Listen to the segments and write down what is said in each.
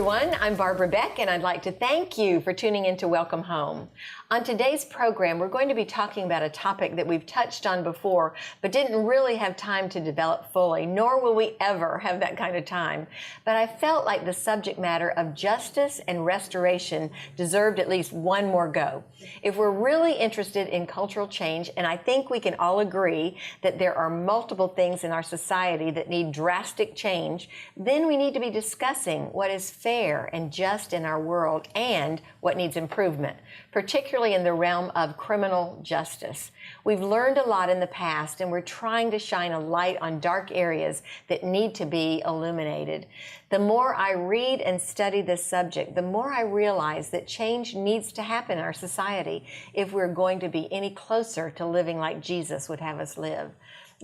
everyone. I'm Barbara Beck, and I'd like to thank you for tuning in to Welcome Home. On today's program, we're going to be talking about a topic that we've touched on before, but didn't really have time to develop fully, nor will we ever have that kind of time. But I felt like the subject matter of justice and restoration deserved at least one more go. If we're really interested in cultural change, and I think we can all agree that there are multiple things in our society that need drastic change, then we need to be discussing what is fair and just in our world and what needs improvement, particularly in the realm of criminal justice. We've learned a lot in the past, and we're trying to shine a light on dark areas that need to be illuminated. The more I read and study this subject, the more I realize that change needs to happen in our society if we're going to be any closer to living like Jesus would have us live.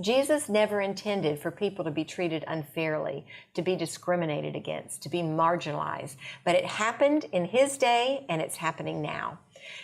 Jesus never intended for people to be treated unfairly, to be discriminated against, to be marginalized. But it happened in his day, and it's happening now.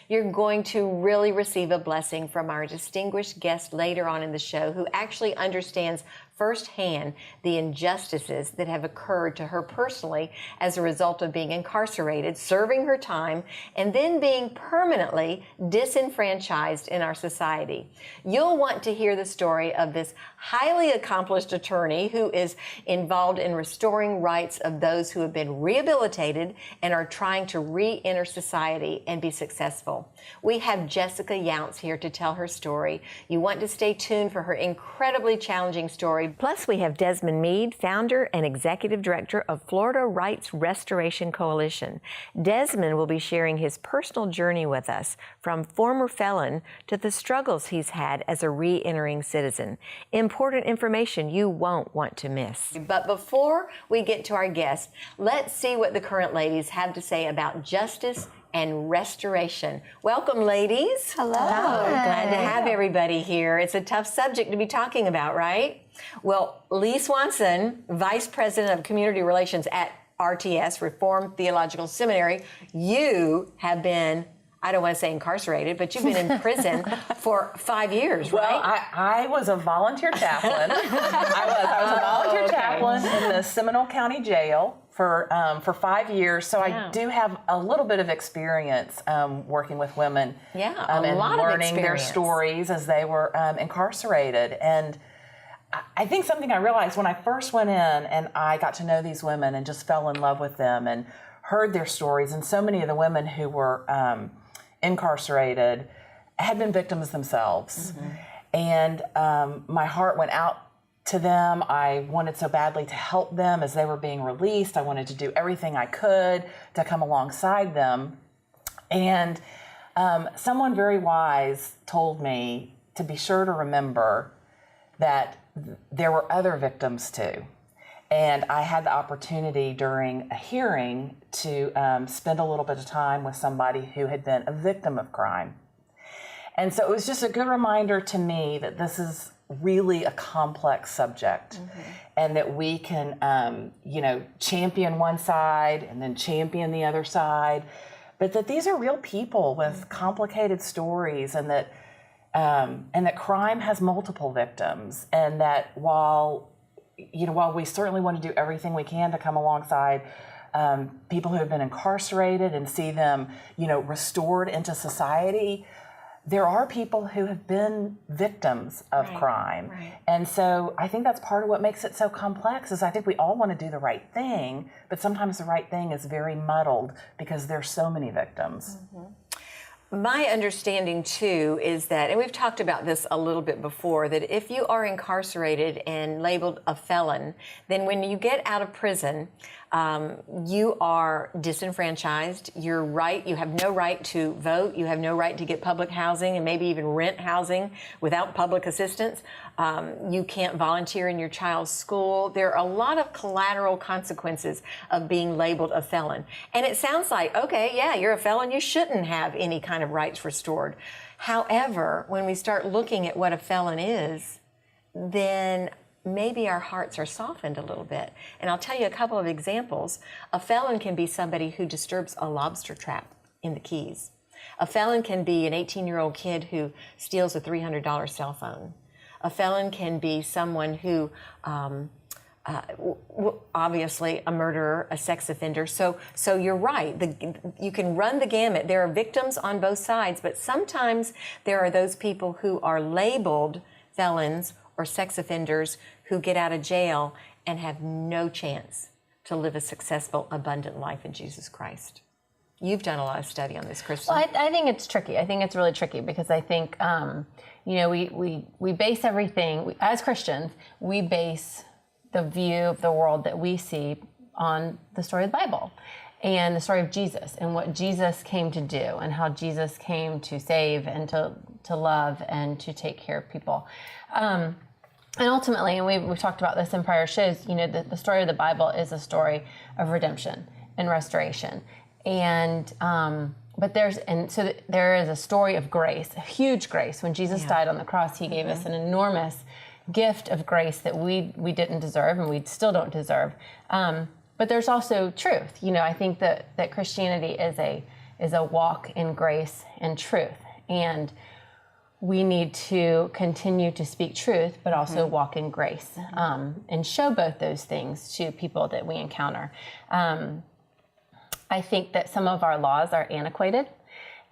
You're going to really receive a blessing from our distinguished guest later on in the show, who actually understands firsthand the injustices that have occurred to her personally as a result of being incarcerated, serving her time, and then being permanently disenfranchised in our society. You'll want to hear the story of this highly accomplished attorney who is involved in restoring rights of those who have been rehabilitated and are trying to re-enter society and be successful. We have Jessica Younts here to tell her story. You want to stay tuned for her incredibly challenging story. Plus, we have Desmond Meade, founder and executive director of Florida Rights Restoration Coalition. Desmond will be sharing his personal journey with us, from former felon to the struggles he's had as a re-entering citizen. Important information you won't want to miss. But before we get to our guest, let's see what the current ladies have to say about justice and restoration. Welcome, ladies. Hello. Glad to have everybody here. It's a tough subject to be talking about, right? Well, Lee Swanson, Vice President of Community Relations at RTS, Reformed Theological Seminary, you have been, I don't want to say incarcerated, but you've been in prison for 5 years, right? Well, I was a volunteer chaplain. I was a volunteer chaplain in the Seminole County Jail for 5 years, so I do have a little bit of experience working with women, and learning their stories as they were incarcerated. And I think something I realized when I first went in and I got to know these women and just fell in love with them and heard their stories, and so many of the women who were incarcerated had been victims themselves. And my heart went out to them. I wanted so badly to help them as they were being released. I wanted to do everything I could to come alongside them. And someone very wise told me to be sure to remember that there were other victims too. And I had the opportunity during a hearing to spend a little bit of time with somebody who had been a victim of crime. And so it was just a good reminder to me that this is really a complex subject, and that we can, champion one side and then champion the other side, but that these are real people with complicated stories, and that crime has multiple victims, and that while we certainly want to do everything we can to come alongside people who have been incarcerated and see them, restored into society, there are people who have been victims of crime. And so I think that's part of what makes it so complex, is I think we all want to do the right thing, but sometimes the right thing is very muddled because there's so many victims. My understanding, too, is that, and we've talked about this a little bit before, that if you are incarcerated and labeled a felon, then when you get out of prison, you are disenfranchised. You have no right to vote. You have no right to get public housing and maybe even rent housing without public assistance. You can't volunteer in your child's school. There are a lot of collateral consequences of being labeled a felon. And it sounds like, okay, yeah, you're a felon. You shouldn't have any kind of rights restored. However, when we start looking at what a felon is, then maybe our hearts are softened a little bit. And I'll tell you a couple of examples. A felon can be somebody who disturbs a lobster trap in the Keys. A felon can be an 18-year-old kid who steals a $300 cell phone. A felon can be someone who obviously a murderer, a sex offender. So you're right. You can run the gamut. There are victims on both sides, but sometimes there are those people who are labeled felons or sex offenders who get out of jail and have no chance to live a successful, abundant life in Jesus Christ. You've done a lot of study on this, Kristen. Well, I think it's tricky. I think it's really tricky because I think, we base everything, as Christians, we base the view of the world that we see on the story of the Bible and the story of Jesus and what Jesus came to do and how Jesus came to save and to love and to take care of people. And ultimately, and we've talked about this in prior shows, the story of the Bible is a story of redemption and restoration. And but there is a story of grace, a huge grace. When Jesus died on the cross, he gave us an enormous gift of grace that we didn't deserve and we still don't deserve. But there's also truth. I think that Christianity is a walk in grace and truth. And we need to continue to speak truth, but also walk in grace and show both those things to people that we encounter. I think that some of our laws are antiquated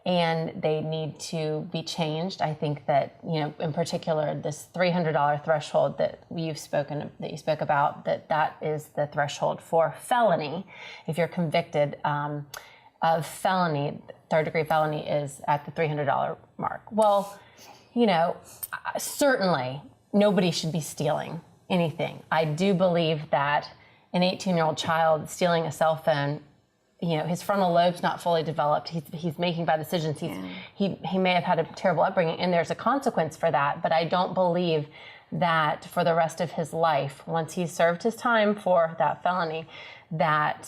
and they need to be changed. I think that, in particular, this $300 threshold that you spoke about, that is the threshold for felony. If you're convicted of felony, third-degree felony is at the $300 mark. Well, certainly nobody should be stealing anything. I do believe that an 18-year-old child stealing a cell phone, his frontal lobe's not fully developed. He's making bad decisions. He may have had a terrible upbringing, and there's a consequence for that. But I don't believe that for the rest of his life, once he's served his time for that felony, that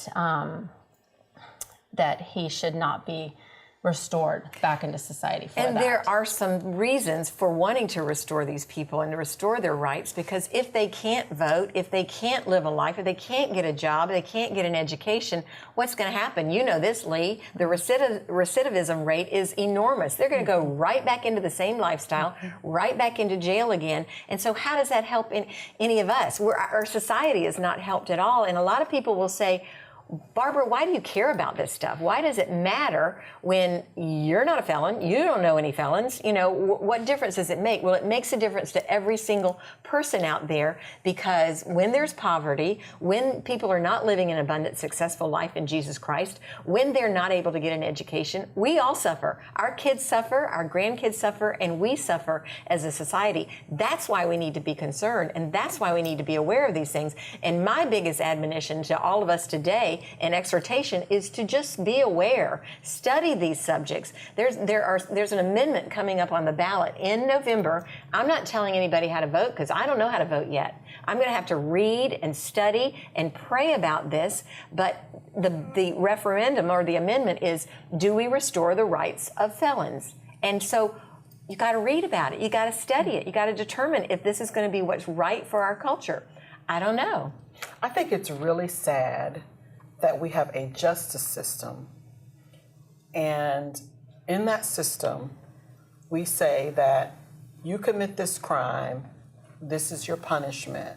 he should not be restored back into society for that. And there are some reasons for wanting to restore these people and to restore their rights, because if they can't vote, if they can't live a life, if they can't get a job, they can't get an education, what's going to happen? You know this, Lee. The recidivism rate is enormous. They're going to go right back into the same lifestyle, right back into jail again. And so how does that help any of us? Our society is not helped at all. And a lot of people will say, Barbara, why do you care about this stuff? Why does it matter when you're not a felon? You don't know any felons. What difference does it make? Well, it makes a difference to every single person out there, because when there's poverty, when people are not living an abundant, successful life in Jesus Christ, when they're not able to get an education, we all suffer. Our kids suffer, our grandkids suffer, and we suffer as a society. That's why we need to be concerned, and that's why we need to be aware of these things. And my biggest admonition to all of us today and exhortation is to just be aware, study these subjects. There's an amendment coming up on the ballot in November. I'm not telling anybody how to vote because I don't know how to vote yet. I'm going to have to read and study and pray about this. But the referendum or the amendment is, do we restore the rights of felons? And so you got to read about it. You got to study it. You got to determine if this is going to be what's right for our culture. I don't know. I think it's really sad that we have a justice system, and in that system, we say that you commit this crime, this is your punishment,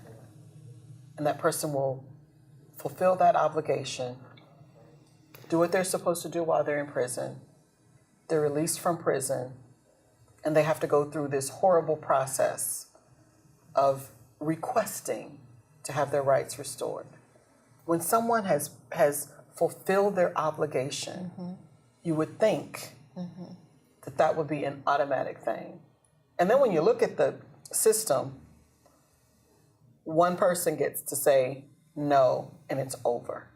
and that person will fulfill that obligation, do what they're supposed to do while they're in prison, they're released from prison, and they have to go through this horrible process of requesting to have their rights restored. When someone has fulfilled their obligation, you would think that would be an automatic thing. And then when you look at the system, one person gets to say no, and it's over.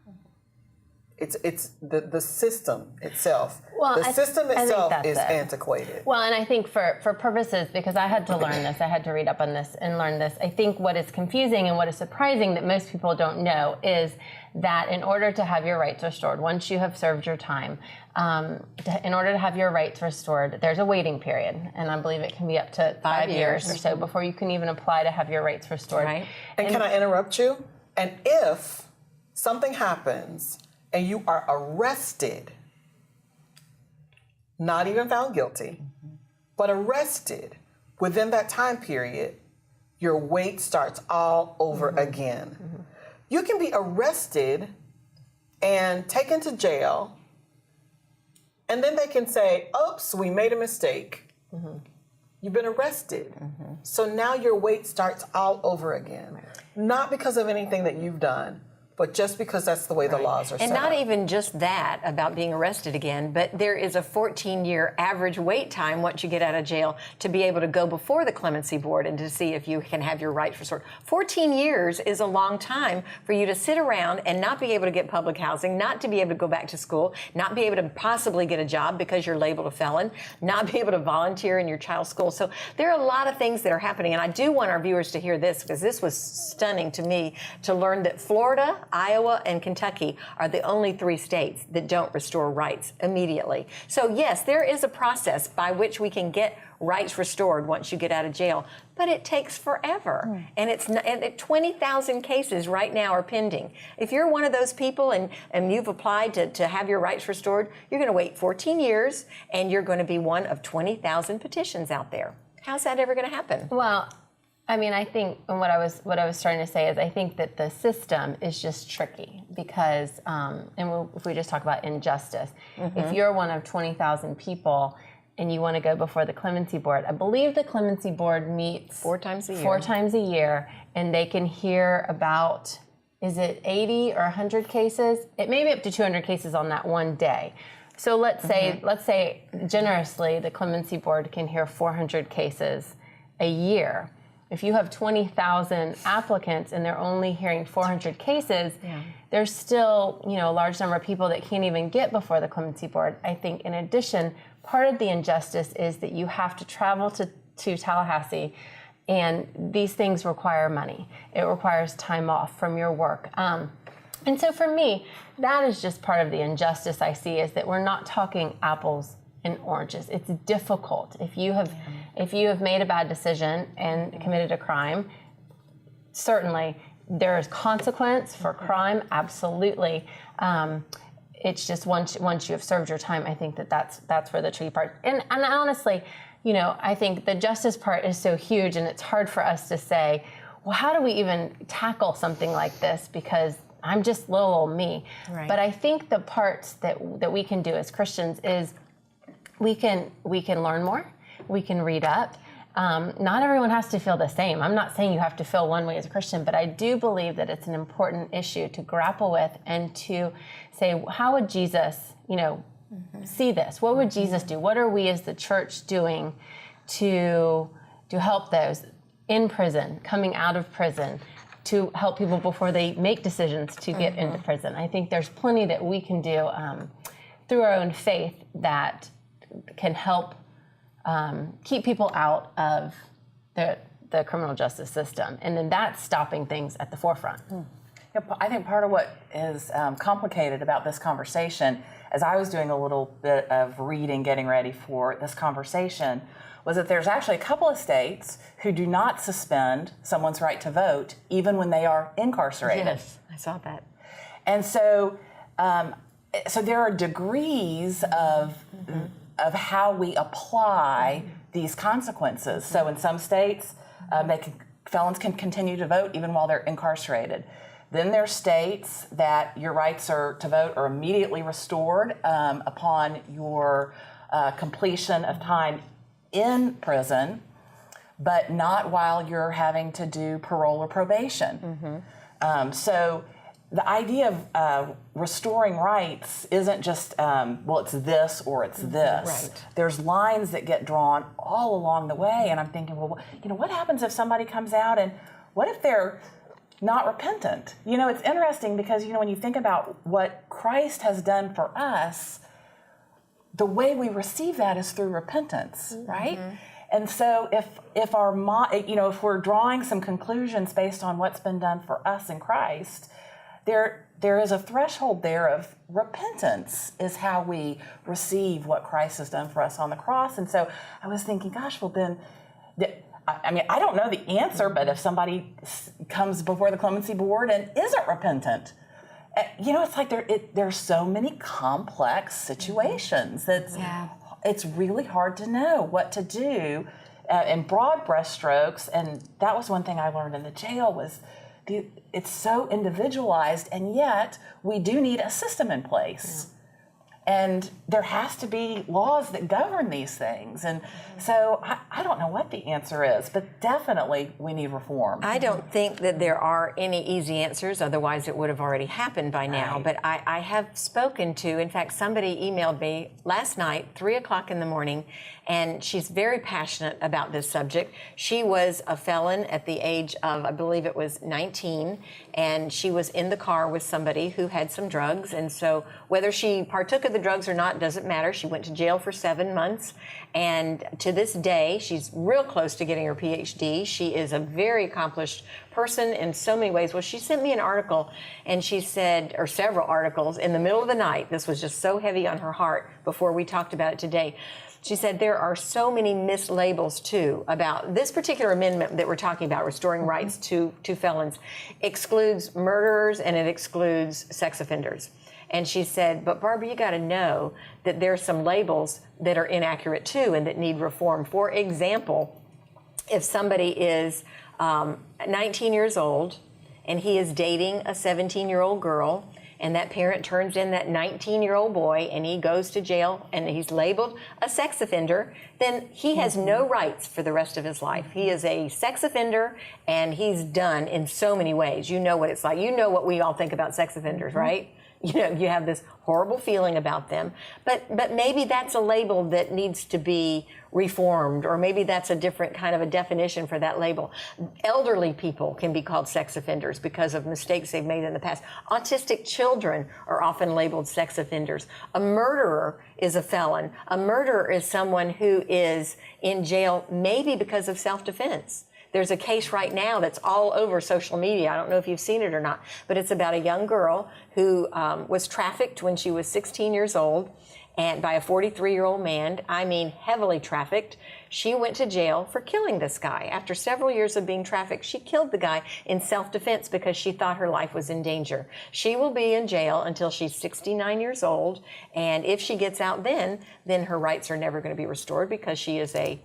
It's the system itself. Well, the system itself is it. antiquated. Well, and I think for purposes, because I had to learn this, I had to read up on this and learn this, I think what is confusing and what is surprising that most people don't know is that in order to have your rights restored, once you have served your time, in order to have your rights restored, there's a waiting period. And I believe it can be up to 5 years or so before you can even apply to have your rights restored. Right. And can I interrupt you? And if something happens and you are arrested, not even found guilty, but arrested within that time period, your wait starts all over again. You can be arrested and taken to jail, and then they can say, oops, we made a mistake. You've been arrested. So now your wait starts all over again. Not because of anything that you've done, but just because that's the way the laws are set And not up. even just that about being arrested again, but there is a 14-year average wait time once you get out of jail to be able to go before the clemency board and to see if you can have your rights restored. 14 years is a long time for you to sit around and not be able to get public housing, not to be able to go back to school, not be able to possibly get a job because you're labeled a felon, not be able to volunteer in your child's school. So there are a lot of things that are happening, and I do want our viewers to hear this because this was stunning to me to learn that Florida, Iowa, and Kentucky are the only 3 states that don't restore rights immediately. So yes, there is a process by which we can get rights restored once you get out of jail, but it takes forever. And it's not, and 20,000 cases right now are pending. If you're one of those people and you've applied to have your rights restored, you're going to wait 14 years and you're going to be one of 20,000 petitions out there. How's that ever going to happen? Well, I mean, I think what I was trying to say is I think that the system is just tricky because, if we just talk about injustice, if you're one of 20,000 people and you want to go before the clemency board, I believe the clemency board meets 4 times a year. 4 times a year, and they can hear about, is it 80 or 100 cases? It may be up to 200 cases on that one day. So let's say generously the clemency board can hear 400 cases a year. If you have 20,000 applicants and they're only hearing 400 cases, there's still, a large number of people that can't even get before the clemency board. I think in addition, part of the injustice is that you have to travel to Tallahassee, and these things require money. It requires time off from your work. And so for me, that is just part of the injustice I see, is that we're not talking apples and oranges. It's difficult. If you have made a bad decision and committed a crime, certainly there is consequence for crime, absolutely. It's just once you have served your time, I think that's where the tricky part. And honestly, I think the justice part is so huge, and it's hard for us to say, well, how do we even tackle something like this? Because I'm just little old me. Right. But I think the parts that we can do as Christians is we can learn more, we can read up. Not everyone has to feel the same. I'm not saying you have to feel one way as a Christian, but I do believe that it's an important issue to grapple with and to say, how would Jesus, see this? What would Jesus do? What are we as the church doing to help those in prison, coming out of prison, to help people before they make decisions to get into prison? I think there's plenty that we can do through our own faith that can help keep people out of the criminal justice system. And then that's stopping things at the forefront. I think part of what is complicated about this conversation, as I was doing a little bit of reading, getting ready for this conversation, was that there's actually a couple of states who do not suspend someone's right to vote even when they are incarcerated. Yes, I saw that. And so there are degrees of how we apply these consequences. So in some states, felons can continue to vote even while they're incarcerated. Then there's states that your rights to vote are immediately restored upon your completion of time in prison, but not while you're having to do parole or probation. So the idea of restoring rights isn't just, it's this or it's this. Right. There's lines that get drawn all along the way, and I'm thinking, what happens if somebody comes out and what if they're not repentant? It's interesting because, when you think about what Christ has done for us, the way we receive that is through repentance, right? And so if we're drawing some conclusions based on what's been done for us in Christ, there is a threshold there of repentance is how we receive what Christ has done for us on the cross. And so I was thinking, gosh, well then, I don't know the answer, but if somebody comes before the clemency board and isn't repentant, it's like there's so many complex situations that it's really hard to know what to do in broad brushstrokes. And that was one thing I learned in the jail was it's so individualized, and yet we do need a system in place. And there has to be laws that govern these things. And so I don't know what the answer is, but definitely we need reform. I don't think that there are any easy answers, otherwise it would have already happened by now. Right. But I have spoken to, in fact, somebody emailed me last night, 3 o'clock in the morning, and she's very passionate about this subject. She was a felon at the age of, I believe it was 19, and she was in the car with somebody who had some drugs. And so whether she partook of the drugs or not doesn't matter. She went to jail for 7 months, and to this day, she's real close to getting her PhD. She is a very accomplished person in so many ways. Well, she sent me an article, and she said, or several articles, in the middle of the night. This was just so heavy on her heart before we talked about it today. She said there are so many mislabels, too, about this particular amendment that we're talking about, restoring rights to felons, excludes murderers and it excludes sex offenders. And she said, but Barbara, you got to know that there's some labels that are inaccurate, too, and that need reform. For example, if somebody is 19 years old and he is dating a 17-year-old girl, and that parent turns in that 19-year-old boy and he goes to jail and he's labeled a sex offender, then he has no rights for the rest of his life. He is a sex offender and he's done in so many ways. You know what it's like. You know what we all think about sex offenders, right? You know, you have this horrible feeling about them, but maybe that's a label that needs to be reformed, or maybe that's a different kind of a definition for that label. Elderly people can be called sex offenders because of mistakes they've made in the past. Autistic children are often labeled sex offenders. A murderer is a felon. A murderer is someone who is in jail maybe because of self-defense. There's a case right now that's all over social media. I don't know if you've seen it or not, but it's about a young girl who was trafficked when she was 16 years old and by a 43-year-old man, I mean heavily trafficked. She went to jail for killing this guy. After several years of being trafficked, she killed the guy in self-defense because she thought her life was in danger. She will be in jail until she's 69 years old, and if she gets out then her rights are never going to be restored because she is a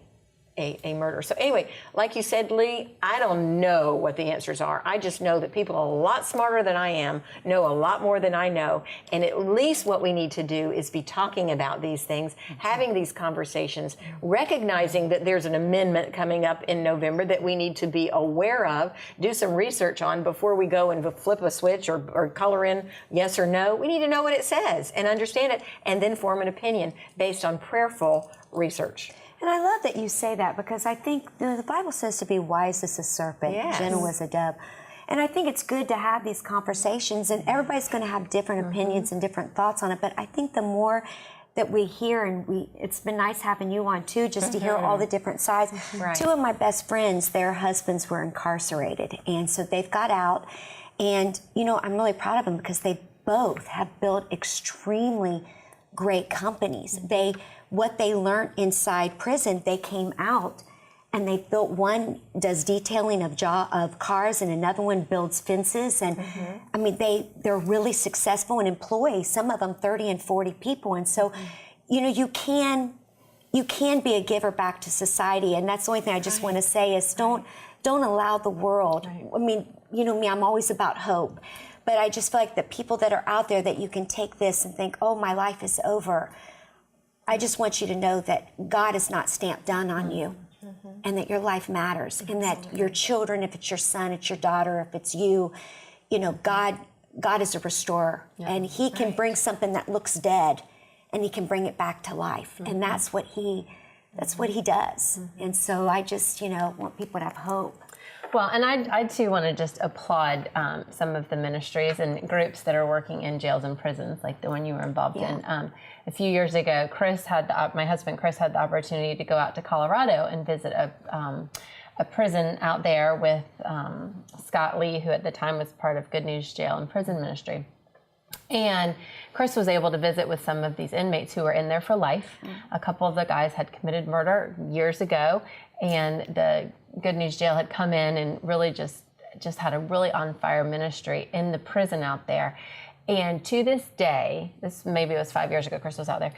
murder. So anyway, like you said, Lee, I don't know what the answers are. I just know that people a lot smarter than I am know a lot more than I know. And at least what we need to do is be talking about these things, having these conversations, recognizing that there's an amendment coming up in November that we need to be aware of, do some research on before we go and flip a switch or color in yes or no. We need to know what it says and understand it, and then form an opinion based on prayerful research. And I love that you say that, because I think the Bible says to be wise as a serpent, Yes. gentle as a dove. And I think it's good to have these conversations, and everybody's going to have different opinions and different thoughts on it. But I think the more that we hear, and it's been nice having you on too, just to hear all the different sides. Right. Two of my best friends, their husbands were incarcerated, and so they've got out. And, you know, I'm really proud of them because they both have built extremely great companies. What they learned inside prison, they came out and they built. One does detailing of cars, and another one builds fences. And I mean, they're really successful and employ some of them 30 and 40 people. And so, you know, you can be a giver back to society. And that's the only thing I just want to say is don't allow the world. I mean, you know me, I'm always about hope. But I just feel like the people that are out there that you can take this and think, oh, my life is over. I just want you to know that God is not stamped done on you, and that your life matters, and that your children, if it's your son, it's your daughter, if it's you, you know, God is a restorer, and He can bring something that looks dead, and He can bring it back to life, and that's what He does. And so I just, you know, want people to have hope. Well, and I too want to just applaud some of the ministries and groups that are working in jails and prisons, like the one you were involved in. A few years ago, my husband Chris had the opportunity to go out to Colorado and visit a prison out there with Scott Lee, who at the time was part of Good News Jail and Prison Ministry. And Chris was able to visit with some of these inmates who were in there for life. A couple of the guys had committed murder years ago, and the Good News Jail had come in and really just had a really on fire ministry in the prison out there. And to this day, maybe it was 5 years ago Chris was out there,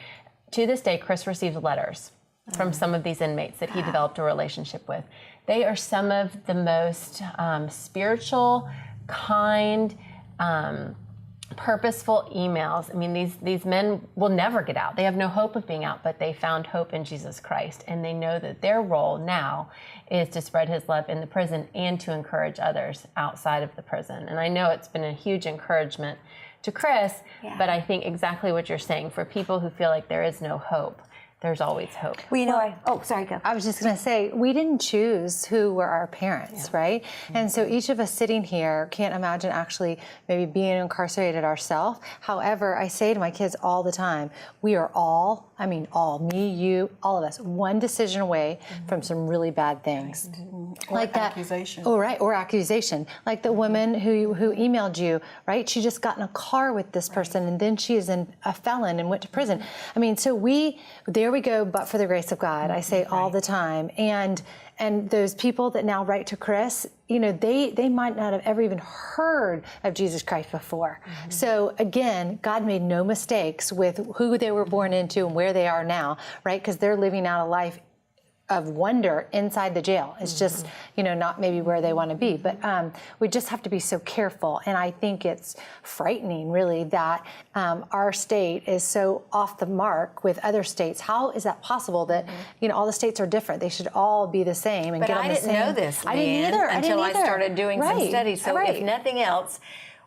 to this day Chris receives letters from some of these inmates that he developed a relationship with. They are some of the most spiritual, kind, purposeful emails. I mean, these men will never get out. They have no hope of being out, but they found hope in Jesus Christ, and they know that their role now is to spread his love in the prison and to encourage others outside of the prison. And I know it's been a huge encouragement to Chris, but I think exactly what you're saying, for people who feel like there is no hope, there's always hope. Well, you know, oh, sorry, go. I was just going to say, we didn't choose who were our parents, right? And so each of us sitting here can't imagine actually maybe being incarcerated ourselves. However, I say to my kids all the time, we are all, I mean all, me, you, all of us, one decision away from some really bad things. Or accusation. Oh, right, or accusation. Like the woman who emailed you, right? She just got in a car with this person, and then she is a felon and went to prison. I mean, so there we go, but for the grace of God, I say all the time. And those people that now write to Chris, you know, they might not have ever even heard of Jesus Christ before. So again, God made no mistakes with who they were born into and where they are now, right? Because they're living out a life of wonder inside the jail. It's just, you know, not maybe where they want to be. But we just have to be so careful. And I think it's frightening, really, that our state is so off the mark with other states. How is that possible that, you know, all the states are different? They should all be the same and But get on I the didn't same. know this, I didn't either. until I started doing some Right. studies. So Right. if nothing else,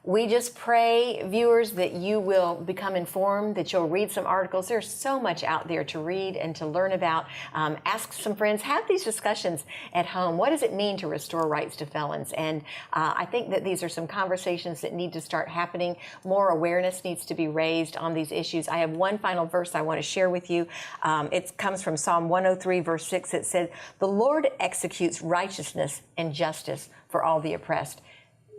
we just pray, viewers, that you will become informed, that you'll read some articles. There's so much out there to read and to learn about. Ask some friends. Have these discussions at home. What does it mean to restore rights to felons? And I think that these are some conversations that need to start happening. More awareness needs to be raised on these issues. I have one final verse I want to share with you. It comes from Psalm 103, verse 6. It said, "The Lord executes righteousness and justice for all the oppressed."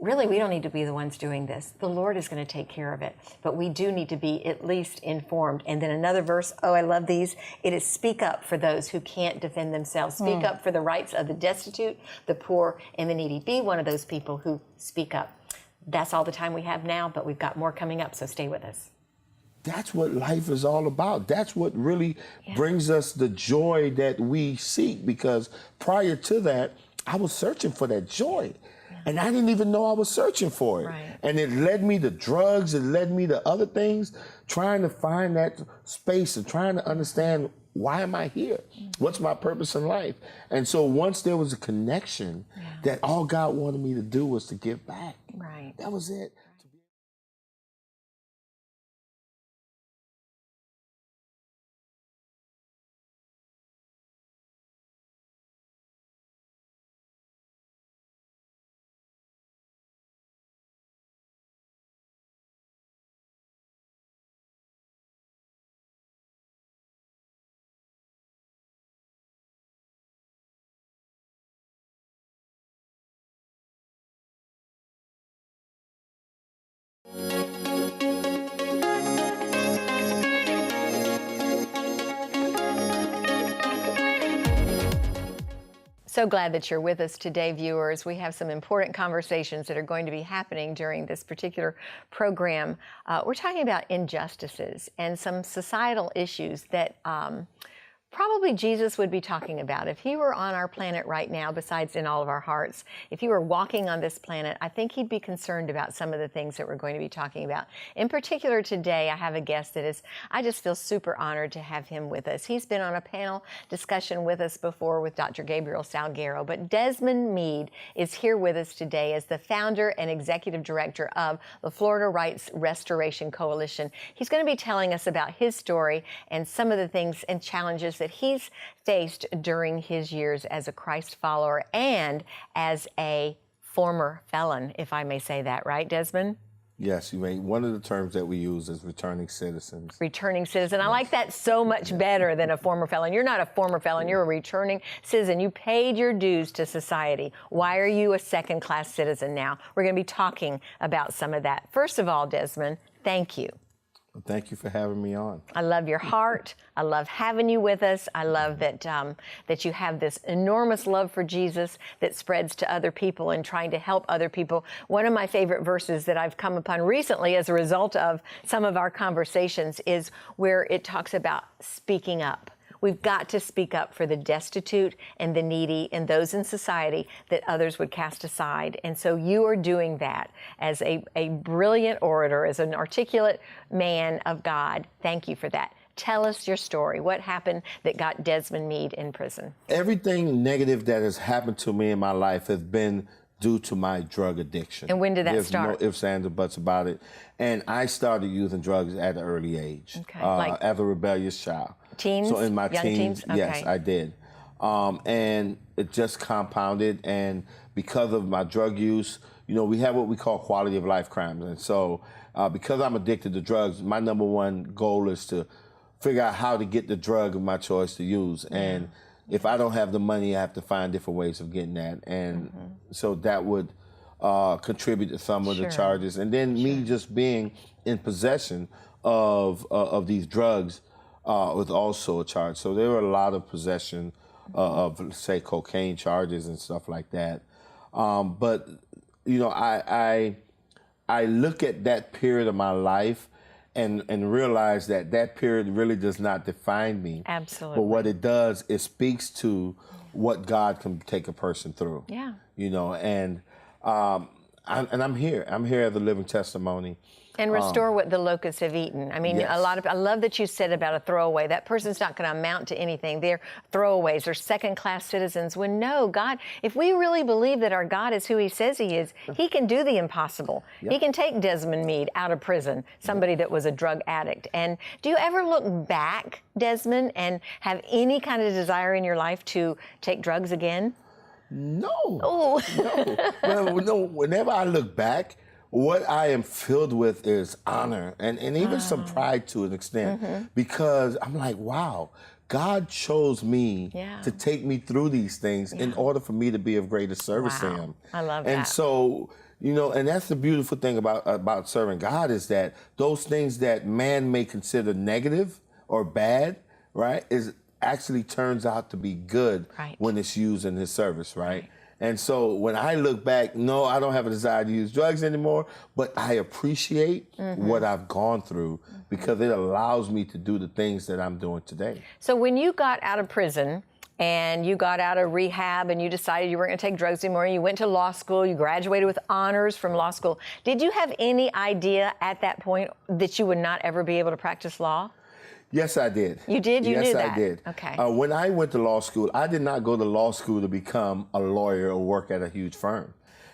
Really, we don't need to be the ones doing this. The Lord is going to take care of it. But we do need to be at least informed. And then another verse, oh, I love these. It is speak up for those who can't defend themselves. Speak up for the rights of the destitute, the poor, and the needy. Be one of those people who speak up. That's all the time we have now, but we've got more coming up, so stay with us. That's what life is all about. That's what really brings us the joy that we seek, because prior to that, I was searching for that joy. And I didn't even know I was searching for it. Right. And it led me to drugs, it led me to other things, trying to find that space and trying to understand, why am I here? What's my purpose in life? And so once there was a connection, that all God wanted me to do was to give back. Right. That was it. So glad that you're with us today, viewers. We have some important conversations that are going to be happening during this particular program. We're talking about injustices and some societal issues that probably Jesus would be talking about if he were on our planet right now, besides in all of our hearts. If he were walking on this planet, I think he'd be concerned about some of the things that we're going to be talking about. In particular today, I have a guest that is, I just feel super honored to have him with us. He's been on a panel discussion with us before with Dr. Gabriel Salguero, but Desmond Meade is here with us today as the founder and executive director of the Florida Rights Restoration Coalition. He's going to be telling us about his story and some of the things and challenges that he's faced during his years as a Christ follower and as a former felon, if I may say that, right, Desmond? Yes, you may. One of the terms that we use is returning citizens. Returning citizen. I like that so much better than a former felon. You're not a former felon. You're a returning citizen. You paid your dues to society. Why are you a second-class citizen now? We're going to be talking about some of that. First of all, Desmond, thank you. Thank you for having me on. I love your heart. I love having you with us. I love that that you have this enormous love for Jesus that spreads to other people and trying to help other people. One of my favorite verses that I've come upon recently as a result of some of our conversations is where it talks about speaking up. We've got to speak up for the destitute and the needy and those in society that others would cast aside. And so you are doing that as a brilliant orator, as an articulate man of God. Thank you for that. Tell us your story. What happened that got Desmond Meade in prison? Everything negative that has happened to me in my life has been due to my drug addiction. And when did that There's start? no ifs, ands, or buts about it. And I started using drugs at an early age, Okay. Like as a rebellious child. teens? So in my Young teens, teens? yes, Okay. I did. And it just compounded. And because of my drug use, we have what we call quality of life crimes. And so because I'm addicted to drugs, my number one goal is to figure out how to get the drug of my choice to use. And if I don't have the money, I have to find different ways of getting that. And so that would contribute to some of the charges. And then me just being in possession of these drugs was also a charge. So there were a lot of possession of, say, cocaine charges and stuff like that. But, I look at that period of my life and realize that period really does not define me. Absolutely. But what it does, it speaks to what God can take a person through. Yeah. And I'm here. I'm here as a living testimony. And restore what the locusts have eaten. I mean, Yes. I love that you said about a throwaway. That person's not going to amount to anything. They're throwaways. They're second-class citizens. When no, God, if we really believe that our God is who he says he is, he can do the impossible. Yep. He can take Desmond Meade out of prison, somebody that was a drug addict. And do you ever look back, Desmond, and have any kind of desire in your life to take drugs again? No. Oh. No, whenever I look back, what I am filled with is honor and even some pride to an extent, because I'm like, wow, God chose me to take me through these things in order for me to be of greater service to Wow. him. I love and that. so, and that's the beautiful thing about serving God, is that those things that man may consider negative or bad, right, is actually turns out to be good Right. when it's used in his service, right? And so when I look back, no, I don't have a desire to use drugs anymore, but I appreciate what I've gone through because it allows me to do the things that I'm doing today. So when you got out of prison and you got out of rehab and you decided you weren't going to take drugs anymore, you went to law school, you graduated with honors from law school, did you have any idea at that point that you would not ever be able to practice law? Yes, I did. You did? You yes, knew I that? did. Okay. When I went to law school, I did not go to law school to become a lawyer or work at a huge firm.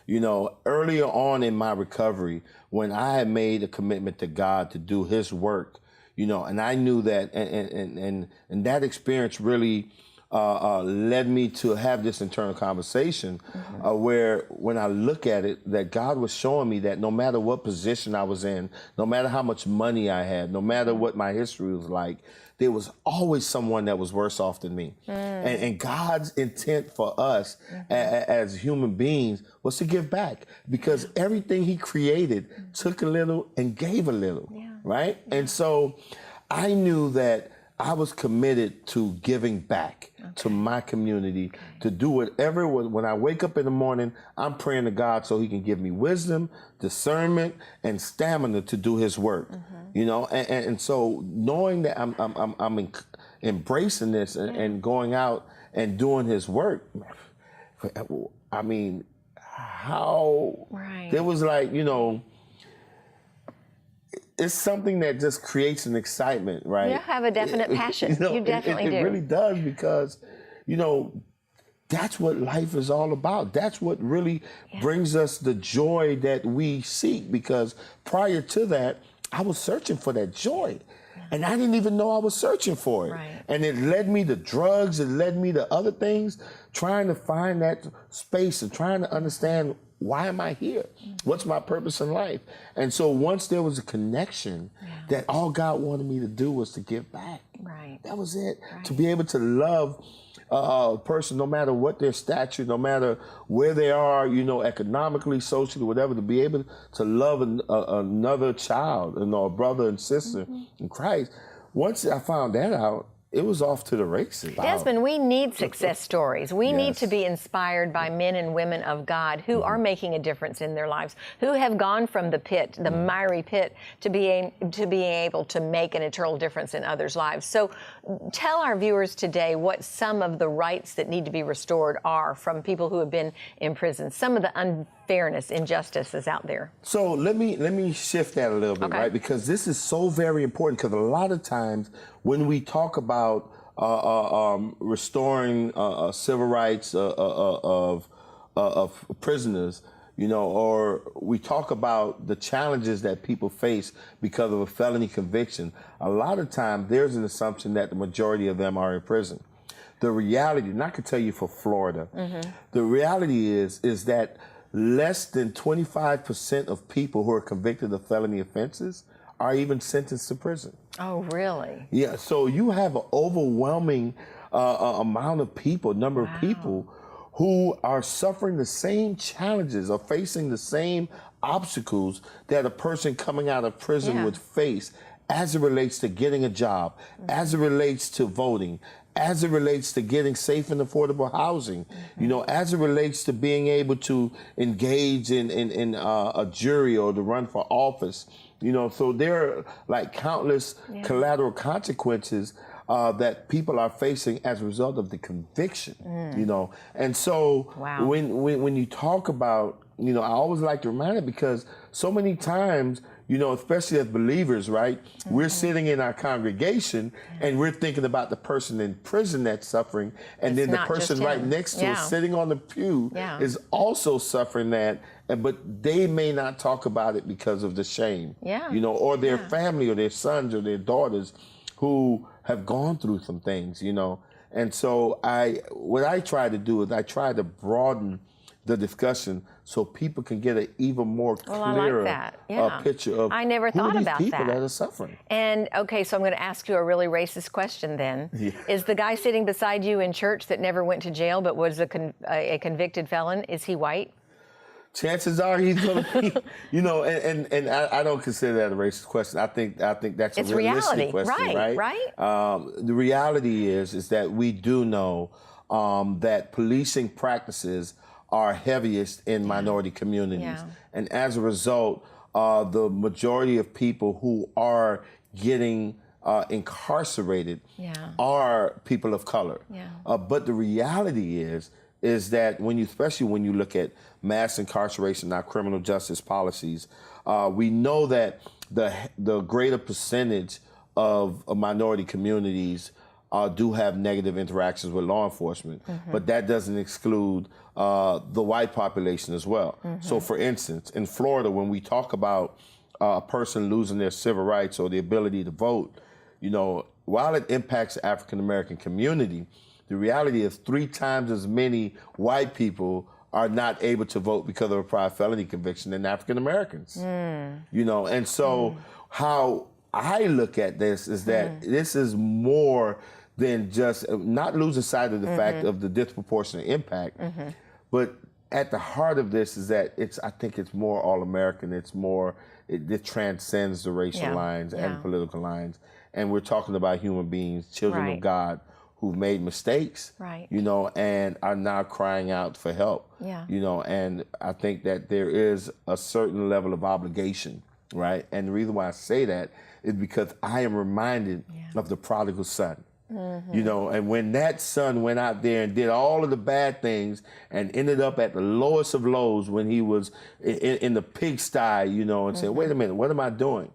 Earlier on in my recovery, when I had made a commitment to God to do his work, and I knew that, and that experience really led me to have this internal conversation where when I look at it, that God was showing me that no matter what position I was in, no matter how much money I had, no matter what my history was like, there was always someone that was worse off than me. And God's intent for us as human beings was to give back, because everything he created took a little and gave a little, right? And so I knew that I was committed to giving back to my community, to do whatever. When I wake up in the morning, I'm praying to God so he can give me wisdom, discernment, and stamina to do his work. And so knowing that I'm embracing this and going out and doing his work, I mean, how there was like, it's something that just creates an excitement, right? You have a definite passion. You definitely do. It really does, because, that's what life is all about. That's what really brings us the joy that we seek, because prior to that, I was searching for that joy. And I didn't even know I was searching for it. Right. And it led me to drugs, it led me to other things, trying to find that space and trying to understand, why am I here? What's my purpose in life? And so once there was a connection, that all God wanted me to do was to give back. Right. That was it. To be able to love a person, no matter what their stature, no matter where they are, economically, socially, whatever, to be able to love another child, a brother and sister in Christ. Once I found that out, it was off to the races. Desmond, we need success stories. We need to be inspired by men and women of God who are making a difference in their lives, who have gone from the pit, the miry pit, to being able to make an eternal difference in others' lives. So tell our viewers today what some of the rights that need to be restored are from people who have been in prison, some of the unfairness, injustices out there. So let me shift that a little bit, right? Because this is so very important, because a lot of times when we talk about restoring civil rights of prisoners, you know, or we talk about the challenges that people face because of a felony conviction, a lot of times there's an assumption that the majority of them are in prison. The reality, and I can tell you for Florida, the reality is that less than 25% of people who are convicted of felony offenses are even sentenced to prison. Oh, really? Yeah, so you have an overwhelming amount of people, number of people who are suffering the same challenges or facing the same obstacles that a person coming out of prison would face as it relates to getting a job, as it relates to voting, as it relates to getting safe and affordable housing, you know, as it relates to being able to engage in a jury or to run for office. You know, so there are like countless collateral consequences that people are facing as a result of the conviction, you know. And so when you talk about, you know, I always like to remind it, because so many times, you know, especially as believers, right, we're sitting in our congregation and we're thinking about the person in prison that's suffering, and then the person right next to us sitting on the pew is also suffering that, but they may not talk about it because of the shame, you know, or their family or their sons or their daughters who have gone through some things, you know. And so what I try to do is I try to broaden the discussion so people can get an even more clearer picture of I never thought about people that. that are suffering. And okay, so I'm going to ask you a really racist question then. Is the guy sitting beside you in church that never went to jail but was a convicted felon, is he white? Chances are he's going to be, you know, and I don't consider that a racist question. I think that's it's a realistic reality. question, right? The reality is that we do know that policing practices are heaviest in minority communities. And as a result, the majority of people who are getting incarcerated are people of color. But the reality is that especially when you look at mass incarceration, our criminal justice policies, we know that the greater percentage of minority communities do have negative interactions with law enforcement, but that doesn't exclude the white population as well. So for instance, in Florida, when we talk about a person losing their civil rights or the ability to vote, you know, while it impacts the African American community, the reality is 3 times as many white people are not able to vote because of a prior felony conviction than African Americans. You know, and so how I look at this is that this is more than just not losing sight of the fact of the disproportionate impact, but at the heart of this is that I think it's more all-American. It transcends the racial lines and political lines. And we're talking about human beings, children of God, who've made mistakes, you know, and are now crying out for help, you know, and I think that there is a certain level of obligation, right? And the reason why I say that is because I am reminded of the prodigal son. You know, and when that son went out there and did all of the bad things and ended up at the lowest of lows when he was in the pigsty, you know, and said, wait a minute, what am I doing?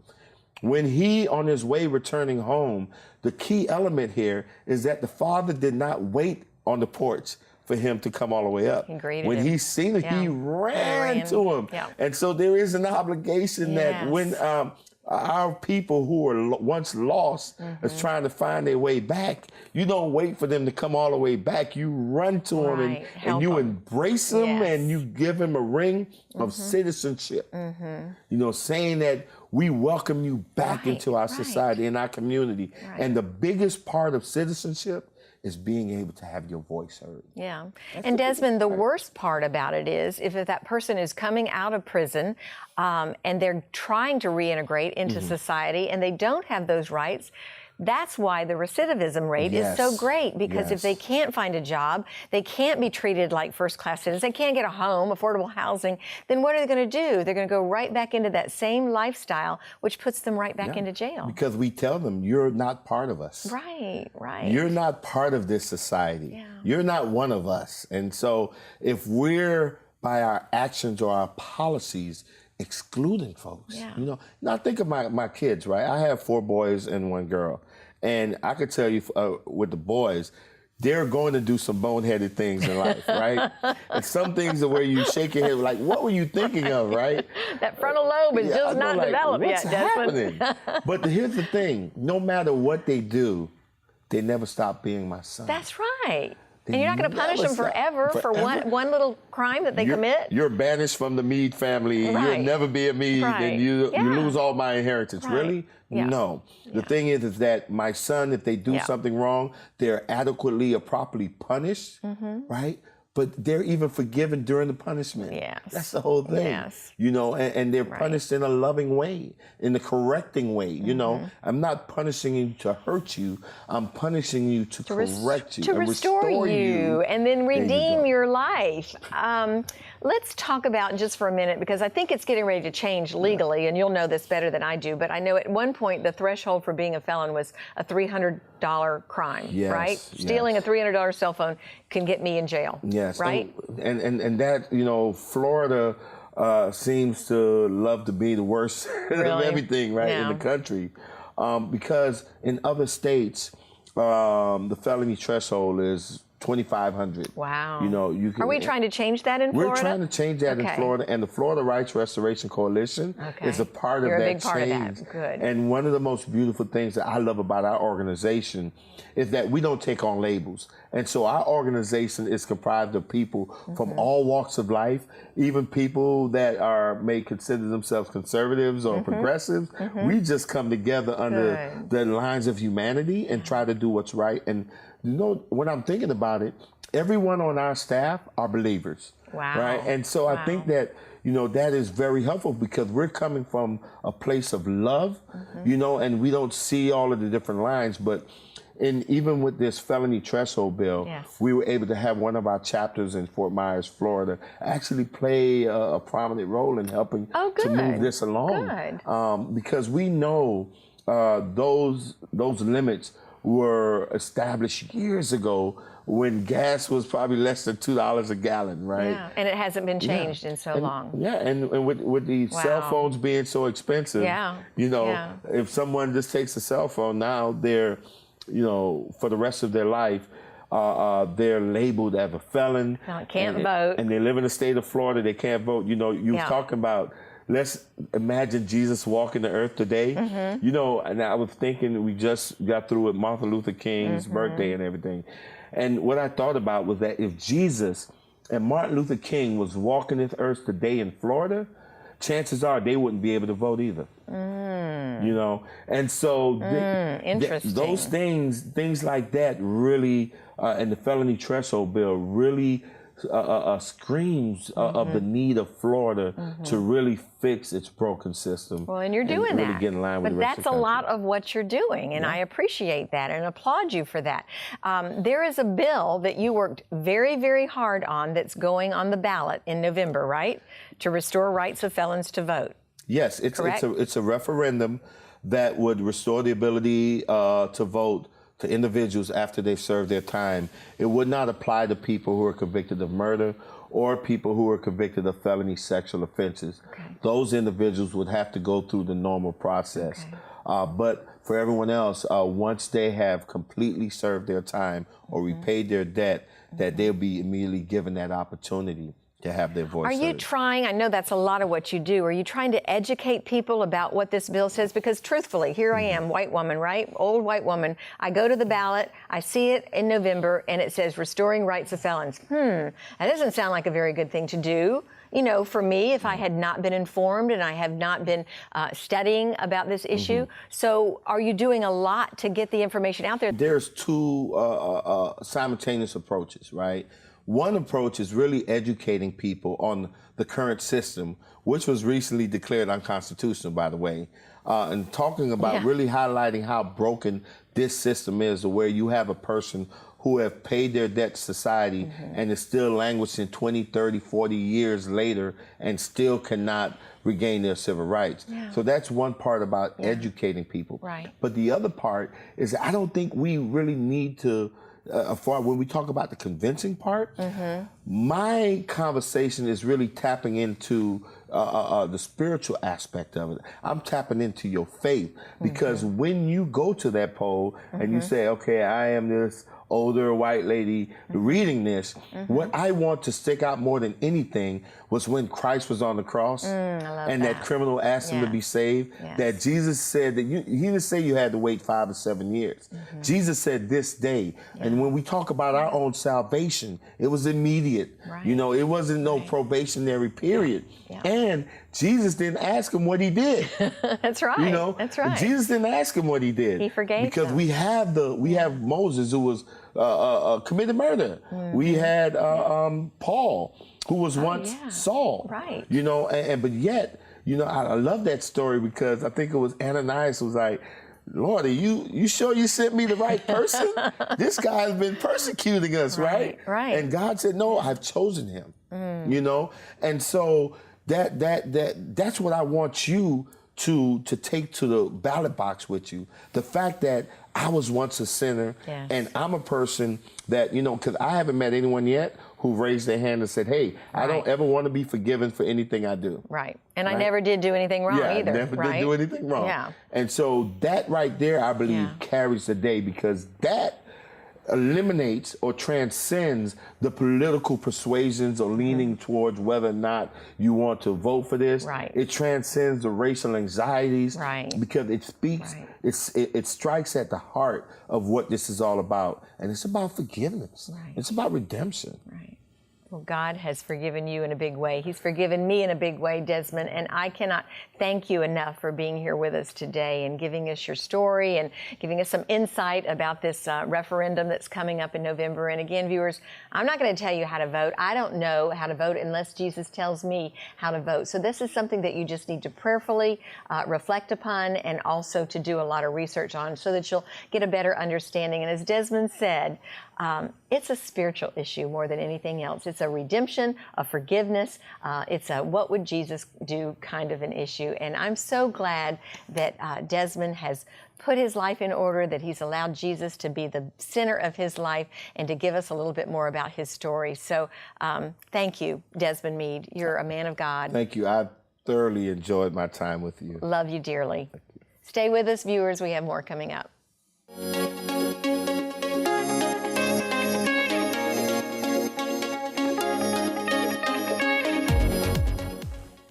When he, on his way returning home, the key element here is that the father did not wait on the porch for him to come all the way up. When he seen it, he ran to him. And so there is an obligation that when our people who were once lost is trying to find their way back, you don't wait for them to come all the way back. You run to them and you embrace them and you give him a ring of citizenship. You know, saying that we welcome you back into our society, in our community. And the biggest part of citizenship is being able to have your voice heard. And Desmond, the worst part about it is if that person is coming out of prison and they're trying to reintegrate into society and they don't have those rights, That's why the recidivism rate is so Yes. great, because if they Yes. can't find a job, they can't be treated like first-class citizens, they can't get a home, affordable housing, then what are they going to do? They're going to go right back into that same lifestyle, which puts them right back into jail. Because we tell them, you're not part of us. Right, right. You're not part of this society. Yeah. You're not one of us. And so if we're, by our actions or our policies, excluding folks, Yeah. you know, now think of my kids, right? I have 4 boys and 1 girl. And I could tell you with the boys, they're going to do some boneheaded things in life, right? And some things are where you shake your head like, what were you thinking of, right? That frontal lobe is Yeah, I just know, not like, developed what's yet, Desmond. happening? But here's the thing, no matter what they do, they never stop being my son. That's right. And you're not going to punish them never stop. forever for one little crime that they commit. You're banished from the Meade family. Right. You'll never be a Meade, Right. and you Yeah. lose all my inheritance. Right. Really? Yeah. No. The thing is that my son, if they do Yeah. something wrong, they're adequately or properly punished, right? But they're even forgiven during the punishment. Yes. That's the whole thing. Yes. You know, and they're punished in a loving way, in a correcting way. You know, I'm not punishing you to hurt you. I'm punishing you to correct you. To and restore you and then There you redeem go. your life. Let's talk about just for a minute, because I think it's getting ready to change legally, and you'll know this better than I do, but I know at one point the threshold for being a felon was a $300 crime, Yes, right? yes. Stealing a $300 cell phone can get me in jail. Yes, Right? and that, you know, Florida seems to love to be the worst of Really? everything, right, in Yeah. the country, because in other states the felony threshold is 2,500. Wow. You know, you can. Are we trying to change that in We're Florida? trying to change that in Okay. Florida, and the Florida Rights Restoration Coalition Okay. is a part You're of a that big part of that. change. Good. And one of the most beautiful things that I love about our organization is that we don't take on labels. And so our organization is comprised of people from all walks of life, even people that may consider themselves conservatives or progressives. We just come together under the lines of humanity and try to do what's right. And you know, when I'm thinking about it, everyone on our staff are believers. Wow. Right? And so I think that, you know, that is very helpful because we're coming from a place of love, you know, and we don't see all of the different lines. But even with this felony threshold bill, Yes. we were able to have one of our chapters in Fort Myers, Florida, actually play a prominent role in helping to move good. this along. Good. Because we know those limits were established years ago when gas was probably less than $2 a gallon, right? Yeah. And it hasn't been changed in so long. Yeah, and with the cell Wow. phones being so expensive, Yeah. you know, Yeah. if someone just takes a cell phone now, they're, you know, for the rest of their life, they're labeled as a felon. Can't vote. And they live in the state of Florida, they can't vote. You know, you was Yeah. talking about, let's imagine Jesus walking the earth today. You know, and I was thinking, we just got through with Martin Luther King's birthday and everything. And what I thought about was that if Jesus and Martin Luther King was walking this earth today in Florida, chances are they wouldn't be able to vote either. You know, and so Interesting. those things like that really, and the felony threshold bill really screams of the need of Florida to really fix its broken system. Well, and you're doing really that. get in line with but the rest that's of a the lot country. of what you're doing, and I appreciate that and applaud you for that. There is a bill that you worked very, very hard on that's going on the ballot in November, right? To restore rights of felons to vote. Yes, it's a referendum that would restore the ability to vote to individuals after they've served their time. It would not apply to people who are convicted of murder or people who are convicted of felony sexual offenses. Those individuals would have to go through the normal process. But for everyone else, once they have completely served their time or repaid their debt, that they'll be immediately given that opportunity to have their voice Are you heard. trying, I know that's a lot of what you do, are you trying to educate people about what this bill says? Because truthfully, here I am, white woman, right? Old white woman. I go to the ballot, I see it in November, and it says restoring rights of felons. That doesn't sound like a very good thing to do. You know, for me, if I had not been informed and I have not been studying about this issue. So are you doing a lot to get the information out there? There's two simultaneous approaches, right? One approach is really educating people on the current system, which was recently declared unconstitutional, by the way. and talking about really highlighting how broken this system is, where you have a person who have paid their debt to society and is still languishing 20, 30, 40 years later and still cannot regain their civil rights. So that's one part about educating people. Right. But the other part is I don't think we really need to, when we talk about the convincing part, my conversation is really tapping into the spiritual aspect of it. I'm tapping into your faith, because when you go to that poll and you say, okay, I am this older white lady reading this, what I want to stick out more than anything was when Christ was on the cross and that criminal asked him to be saved, that Jesus said that he didn't say you had to wait 5 or 7 years. Jesus said this day. And when we talk about our own salvation, it was immediate. You know, it wasn't no probationary period. And Jesus didn't ask him what he did. That's right. You know, that's right. Jesus didn't ask him what he did. He forgave because them. we have Moses, who was committed murder. We had Paul, who was once Saul. Right. You know, but yet, you know, I love that story, because I think it was Ananias who was like, Lord, are you sure you sent me the right person? This guy's been persecuting us, right? Right. And God said, no, I've chosen him. You know, and so that's what I want you to take to the ballot box with you. The fact that I was once a sinner, and I'm a person that, you know, because I haven't met anyone yet who raised their hand and said, hey, I don't ever want to be forgiven for anything I do. Right. And I never did do anything wrong either. I never did do anything wrong. Yeah. And so that right there, I believe, carries the day, because that eliminates or transcends the political persuasions or leaning towards whether or not you want to vote for this. Right. It transcends the racial anxieties, Right. because it speaks, it strikes at the heart of what this is all about. And it's about forgiveness. Right. It's about redemption. Right. Well, God has forgiven you in a big way. He's forgiven me in a big way, Desmond, and I cannot thank you enough for being here with us today and giving us your story and giving us some insight about this referendum that's coming up in November. And again, viewers, I'm not going to tell you how to vote. I don't know how to vote unless Jesus tells me how to vote. So this is something that you just need to prayerfully reflect upon, and also to do a lot of research on, so that you'll get a better understanding. And as Desmond said, it's a spiritual issue more than anything else. It's a redemption, a forgiveness. It's a what would Jesus do kind of an issue. And I'm so glad that Desmond has put his life in order, that he's allowed Jesus to be the center of his life and to give us a little bit more about his story. So thank you, Desmond Meade. You're a man of God. Thank you. I thoroughly enjoyed my time with you. Love you dearly. Stay with us, viewers. We have more coming up.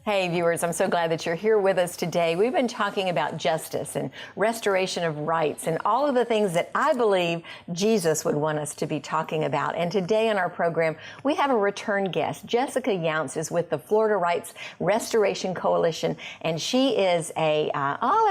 Hey viewers, I'm so glad that you're here with us today. We've been talking about justice and restoration of rights and all of the things that I believe Jesus would want us to be talking about. And today on our program, we have a return guest. Jessica Younce is with the Florida Rights Restoration Coalition, and she is I'll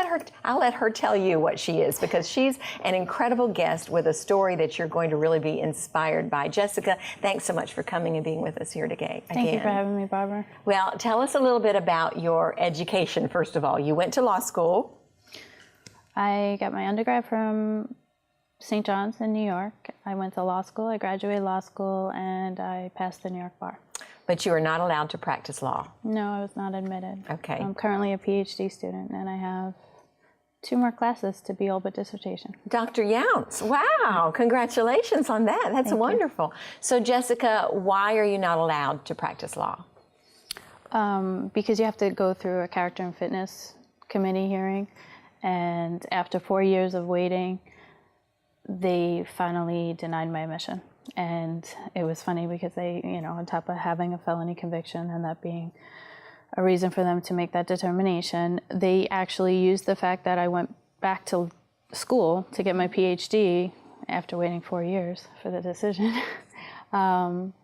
let her tell you what she is, because she's an incredible guest with a story that you're going to really be inspired by. Jessica, thanks so much for coming and being with us here today. Thank you for having me, Barbara. Well, tell us a little bit about your education, first of all. You went to law school. I got my undergrad from St. John's in New York. I went to law school. I graduated law school, and I passed the New York bar. But you are not allowed to practice law. No, I was not admitted. Okay. I'm currently a PhD student, and I have 2 more classes to be all but dissertation. Dr. Younce, wow, congratulations on that. That's wonderful. So Jessica, why are you not allowed to practice law? Because you have to go through a character and fitness committee hearing, and after 4 years of waiting, they finally denied my admission. And it was funny because they, on top of having a felony conviction and that being a reason for them to make that determination, they actually used the fact that I went back to school to get my PhD after waiting 4 years for the decision.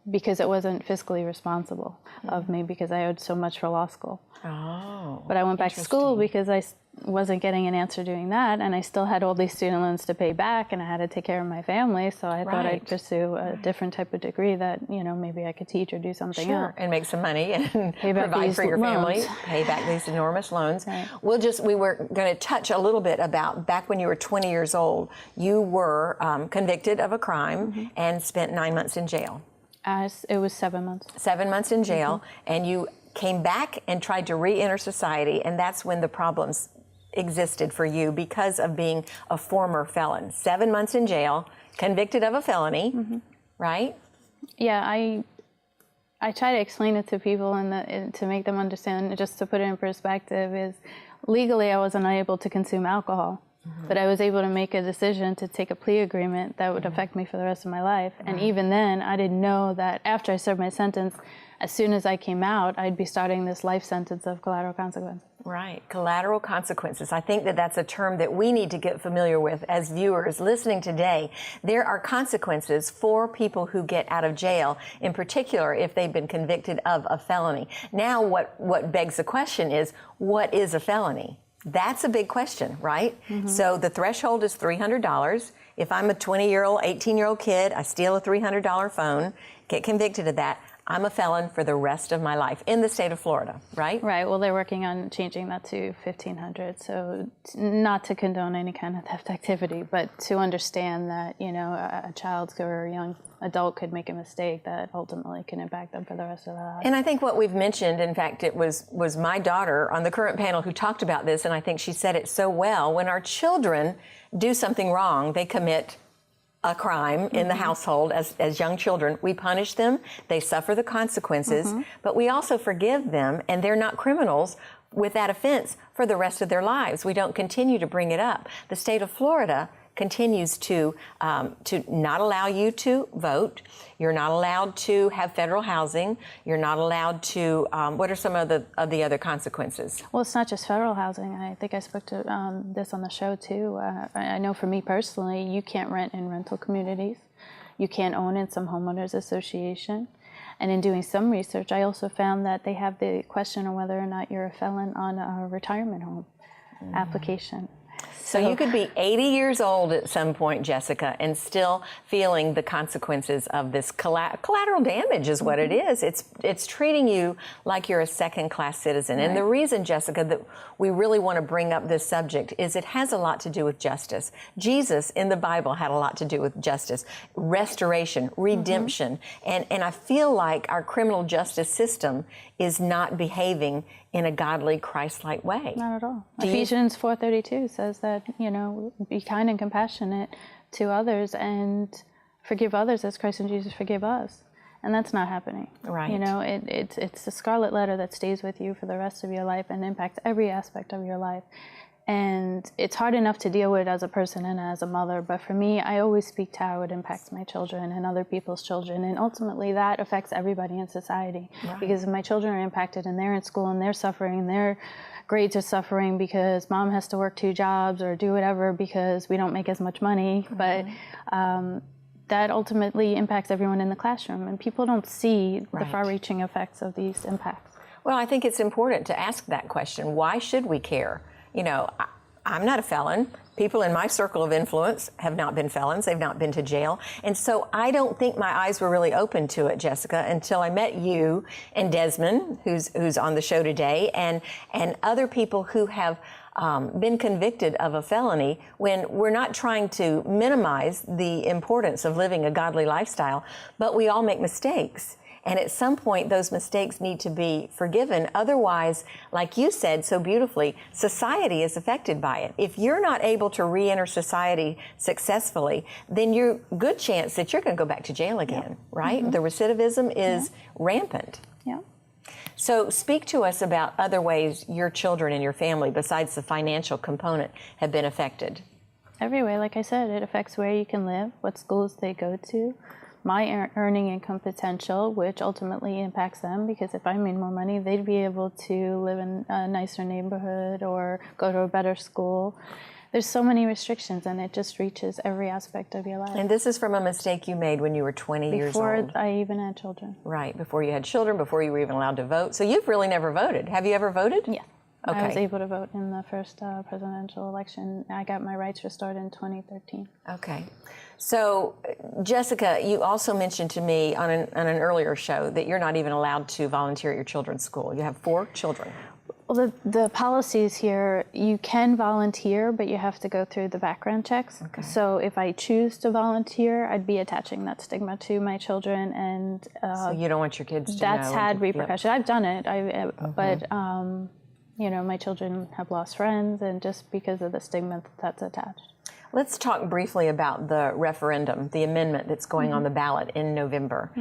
because it wasn't fiscally responsible of me because I owed so much for law school. Oh. But I went back to school because I wasn't getting an answer doing that, and I still had all these student loans to pay back, and I had to take care of my family, so I thought I'd pursue a different type of degree that, you know, maybe I could teach or do something else. And make some money and Pay back provide these for your family, loans. pay back these enormous loans. Right. We were going to touch a little bit about back when you were 20 years old, you were convicted of a crime and spent 9 months in jail. It was 7 months. 7 months in jail, and you came back and tried to re-enter society, and that's when the problems existed for you because of being a former felon. 7 months in jail, convicted of a felony, right? Yeah, I try to explain it to people and to make them understand, just to put it in perspective, is legally I wasn't able to consume alcohol, but I was able to make a decision to take a plea agreement that would affect me for the rest of my life. And even then, I didn't know that after I served my sentence, as soon as I came out, I'd be starting this life sentence of collateral consequences. Right, collateral consequences. I think that that's a term that we need to get familiar with as viewers listening today. There are consequences for people who get out of jail, in particular if they've been convicted of a felony. Now, what begs the question is, what is a felony? That's a big question, right? So the threshold is $300. If I'm a 20-year-old, 18-year-old kid, I steal a $300 phone, get convicted of that, I'm a felon for the rest of my life in the state of Florida, right? Right. Well, they're working on changing that to $1,500. So not to condone any kind of theft activity, but to understand that, you know, a child or a young adult could make a mistake that ultimately can impact them for the rest of their life. And I think what we've mentioned, in fact, it was my daughter on the current panel who talked about this, and I think she said it so well. When our children do something wrong, they commit a crime in the household as young children, we punish them, they suffer the consequences, but we also forgive them, and they're not criminals with that offense for the rest of their lives. We don't continue to bring it up. The state of Florida continues to not allow you to vote. You're not allowed to have federal housing. You're not allowed to, what are some of the other consequences? Well, it's not just federal housing. I think I spoke to this on the show too. I know for me personally, you can't rent in rental communities. You can't own in some homeowners association. And in doing some research, I also found that they have the question of whether or not you're a felon on a retirement home application. So you could be 80 years old at some point, Jessica, and still feeling the consequences of this collateral damage is what it is. It's treating you like you're a second-class citizen. And the reason, Jessica, that we really want to bring up this subject is it has a lot to do with justice. Jesus in the Bible had a lot to do with justice, restoration, redemption. And I feel like our criminal justice system is not behaving in a godly, Christ-like way. Not at all. Ephesians 4:32 says that, you know, be kind and compassionate to others and forgive others as Christ and Jesus forgive us. And that's not happening. Right. You know, it's the scarlet letter that stays with you for the rest of your life and impacts every aspect of your life. And it's hard enough to deal with as a person and as a mother, but for me, I always speak to how it impacts my children and other people's children, and ultimately that affects everybody in society. Right. Because if my children are impacted and they're in school and they're suffering and their grades are suffering because mom has to work 2 jobs or do whatever because we don't make as much money, but that ultimately impacts everyone in the classroom, and people don't see the far-reaching effects of these impacts. Well, I think it's important to ask that question. Why should we care? You know, I'm not a felon. People in my circle of influence have not been felons. They've not been to jail. And so I don't think my eyes were really open to it, Jessica, until I met you and Desmond, who's on the show today, and other people who have been convicted of a felony, when we're not trying to minimize the importance of living a godly lifestyle, but we all make mistakes. And at some point, those mistakes need to be forgiven. Otherwise, like you said so beautifully, society is affected by it. If you're not able to re-enter society successfully, then you're good chance that you're going to go back to jail again, right? The recidivism is rampant. Yeah. So speak to us about other ways your children and your family, besides the financial component, have been affected. Every way, like I said, it affects where you can live, what schools they go to, my earning income potential, which ultimately impacts them, because if I made more money, they'd be able to live in a nicer neighborhood or go to a better school. there's so many restrictions, and it just reaches every aspect of your life. And this is from a mistake you made when you were 20 years Before old. I even had children. Right, before you had children, before you were even allowed to vote. So you've really never voted. Have you ever voted? Yeah. Okay. I was able to vote in the first presidential election. I got my rights restored in 2013. Okay. So, Jessica, you also mentioned to me on an earlier show that you're not even allowed to volunteer at your children's school. You have 4 children. Well, the policies here, you can volunteer, but you have to go through the background checks. Okay. So if I choose to volunteer, I'd be attaching that stigma to my children, and So you don't want your kids to that's know. had Yep. repercussions. I've done it, but you know, my children have lost friends, and just because of the stigma that's attached. Let's talk briefly about the referendum, the amendment that's going on the ballot in November